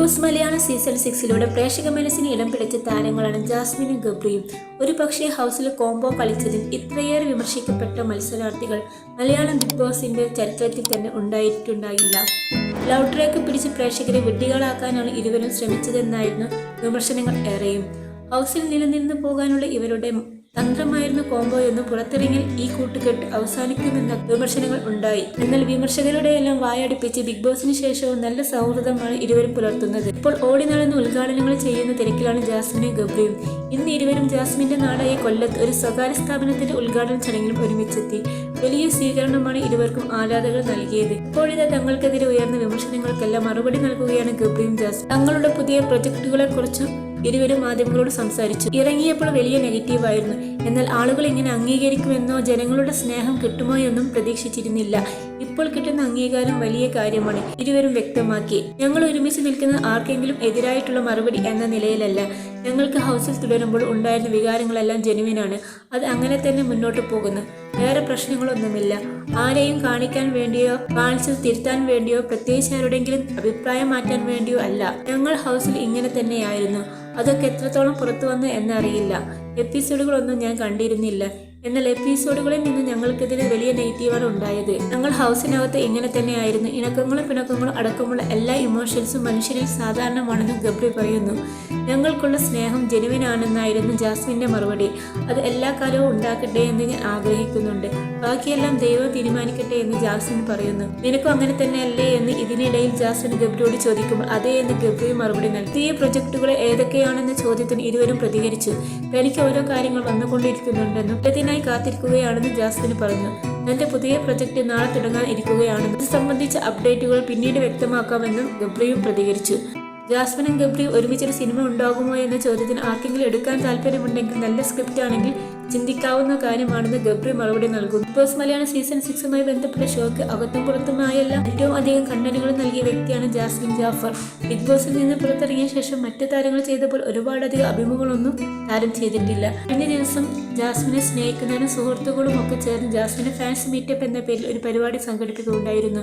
Boss Malayalam season 6 പ്രേക്ഷക മനസ്സിന് ഇടം പിടിച്ച താരങ്ങളാണ് ജാസ്മിനും ഗബ്രിയും. ഒരു പക്ഷേ ഹൗസിൽ കോംബോ കളിച്ചതിൽ ഇത്രയേറെ വിമർശിക്കപ്പെട്ട മത്സരാർത്ഥികൾ മലയാളം ബിഗ് ബോസിന്റെ ചരിത്രത്തിൽ തന്നെ ഉണ്ടായിട്ടുണ്ടായില്ല. ലവ് ട്രാക്ക് പിടിച്ച് പ്രേക്ഷകരെ വിഡ്ഢികളാക്കാനാണ് ഇരുവരും ശ്രമിച്ചതെന്നായിരുന്നു വിമർശനങ്ങൾ ഏറെയും. ഹൗസിൽ നിലനിന്ന് പോകാനുള്ള ഇവരുടെ തന്ത്രമായിരുന്നു കോംബോ എന്ന് പുറത്തിറങ്ങിൽ ഈ കൂട്ടുകെട്ട് അവസാനിക്കുമെന്ന വിമർശനങ്ങൾ ഉണ്ടായി. എന്നാൽ വിമർശകരുടെ എല്ലാം വായടിപ്പിച്ച് ബിഗ് ബോസിന് ശേഷവും നല്ല സൗഹൃദമാണ് ഇരുവരും പുലർത്തുന്നത്. ഇപ്പോൾ ഓടി നടന്ന് ഉദ്ഘാടനങ്ങൾ ചെയ്യുന്ന തിരക്കിലാണ് ജാസ്മിനും ഗബ്രിയും. ഇന്ന് ഇരുവരും ജാസ്മിന്റെ നാടായ കൊല്ലത്ത് ഒരു സ്വകാര്യ സ്ഥാപനത്തിന്റെ ഉദ്ഘാടന ചടങ്ങിലും ഒരുമിച്ചെത്തി. വലിയ സ്വീകരണമാണ് ഇരുവർക്കും ആരാധകർ നൽകിയത്. ഇപ്പോഴിതാ തങ്ങൾക്കെതിരെ ഉയർന്ന വിമർശനങ്ങൾക്കെല്ലാം മറുപടി നൽകുകയാണ് ഗബ്രിയും ജാസ്മിൻ. തങ്ങളുടെ പുതിയ പ്രൊജക്ടുകളെ കുറിച്ചും ഇരുവരും മാധ്യമങ്ങളോട് സംസാരിച്ചു. ഇറങ്ങിയപ്പോൾ വലിയ നെഗറ്റീവായിരുന്നു. എന്നാൽ ആളുകൾ ഇങ്ങനെ അംഗീകരിക്കുമെന്നോ ജനങ്ങളുടെ സ്നേഹം കിട്ടുമോ എന്നും പ്രതീക്ഷിച്ചിരുന്നില്ല. ഇപ്പോൾ കിട്ടുന്ന അംഗീകാരം വലിയ കാര്യമാണ്, ഇരുവരും വ്യക്തമാക്കി. ഞങ്ങൾ ഒരുമിച്ച് നിൽക്കുന്ന ആർക്കെങ്കിലും എതിരായിട്ടുള്ള മറുപടി എന്ന നിലയിലല്ല. ഞങ്ങൾക്ക് ഹൗസിൽ തുടരുമ്പോൾ ഉണ്ടായിരുന്ന വികാരങ്ങളെല്ലാം ജെനുവിനാണ്. അത് അങ്ങനെ തന്നെ മുന്നോട്ട് പോകുന്നു. വേറെ പ്രശ്നങ്ങളൊന്നുമില്ല. ആരെയും കാണിക്കാൻ വേണ്ടിയോ കാണിച്ചത് തിരുത്താൻ വേണ്ടിയോ പ്രത്യേകിച്ച് ആരുടെങ്കിലും അഭിപ്രായം മാറ്റാൻ വേണ്ടിയോ അല്ല. ഞങ്ങൾ ഹൗസിൽ ഇങ്ങനെ തന്നെയായിരുന്നു. അതൊക്കെ എത്രത്തോളം പുറത്തു വന്നു എന്നറിയില്ല. എപ്പിസോഡുകളൊന്നും ഞാൻ കണ്ടിരുന്നില്ല. എന്നാൽ എപ്പിസോഡുകളിൽ നിന്ന് ഞങ്ങൾക്കെതിരെ വലിയ നെഗറ്റീവാണ് ഉണ്ടായത്. ഞങ്ങൾ ഹൗസിനകത്ത് ഇങ്ങനെ തന്നെയായിരുന്നു. ഇണക്കങ്ങളും പിണക്കങ്ങളും അടക്കമുള്ള എല്ലാ ഇമോഷൻസും മനുഷ്യരിൽ സാധാരണമാണെന്നും ഗബ്രി പറയുന്നു. ഞങ്ങൾക്കുള്ള സ്നേഹം ജെനുവിനാണെന്നായിരുന്നു ജാസ്മിന്റെ മറുപടി. അത് എല്ലാ കാലവും ഉണ്ടാക്കട്ടെ എന്ന് ഞാൻ ആഗ്രഹിക്കുന്നുണ്ട്. ബാക്കിയെല്ലാം ദൈവം തീരുമാനിക്കട്ടെ എന്ന് ജാസ്മിൻ പറയുന്നു. നിനക്കും അങ്ങനെ തന്നെയല്ലേ എന്ന് ഇതിനിടയിൽ ജാസ്മിൻ ഗബ്രിയോട് ചോദിക്കുമ്പോൾ അതേ എന്ന് ഗബ്രി മറുപടി നൽകി. ഈ പ്രൊജക്ടുകൾ ഏതൊക്കെയാണെന്ന ചോദ്യത്തിന് ഇരുവരും പ്രതികരിച്ചു. തനിക്ക് ഓരോ കാര്യങ്ങൾ വന്നുകൊണ്ടിരിക്കുന്നുണ്ടെന്നും ഇതിനായി കാത്തിരിക്കുകയാണെന്ന് ജാസ്മിൻ പറഞ്ഞു. തന്റെ പുതിയ പ്രൊജക്ട് നാളെ തുടങ്ങാൻ ഇരിക്കുകയാണെന്നും ഇത് സംബന്ധിച്ച അപ്ഡേറ്റുകൾ പിന്നീട് വ്യക്തമാക്കാമെന്നും ഗബ്രിയും പ്രതികരിച്ചു. ജാസ്മിനും ഗബ്രിയും ഒരുമിച്ചൊരു സിനിമ ഉണ്ടാകുമോ എന്ന ചോദ്യത്തിന് ആർക്കെങ്കിലും എടുക്കാൻ താല്പര്യമുണ്ടെങ്കിൽ നല്ല സ്ക്രിപ്റ്റ് ആണെങ്കിൽ ചിന്തിക്കാവുന്ന കാര്യമാണെന്ന് ഗബ്രി മറുപടി നൽകുന്നു. ബിഗ് ബോസ് മലയാളം സീസൺ 6 ബന്ധപ്പെട്ട ഷോയ്ക്ക് അകത്തും പുറത്തുമായെല്ലാം ഏറ്റവും അധികം കണ്ടന്റുകൾ നൽകിയ വ്യക്തിയാണ് ജാസ്മിൻ ജാഫർ. ബിഗ് ബോസിൽ നിന്ന് പുറത്തിറങ്ങിയ ശേഷം മറ്റു താരങ്ങൾ ചെയ്തപ്പോൾ ഒരുപാടധികം അഭിമുഖങ്ങളൊന്നും താരം ചെയ്തിട്ടില്ല. കഴിഞ്ഞ ദിവസം ജാസ്മിനെ സ്നേഹിക്കുന്നതിനും സുഹൃത്തുക്കളും ഒക്കെ ചേർന്ന് ജാസ്മിനെ ഫാൻസ് മീറ്റപ്പ് എന്ന പേരിൽ ഒരു പരിപാടി സംഘടിപ്പിക്കുകയുണ്ടായിരുന്നു.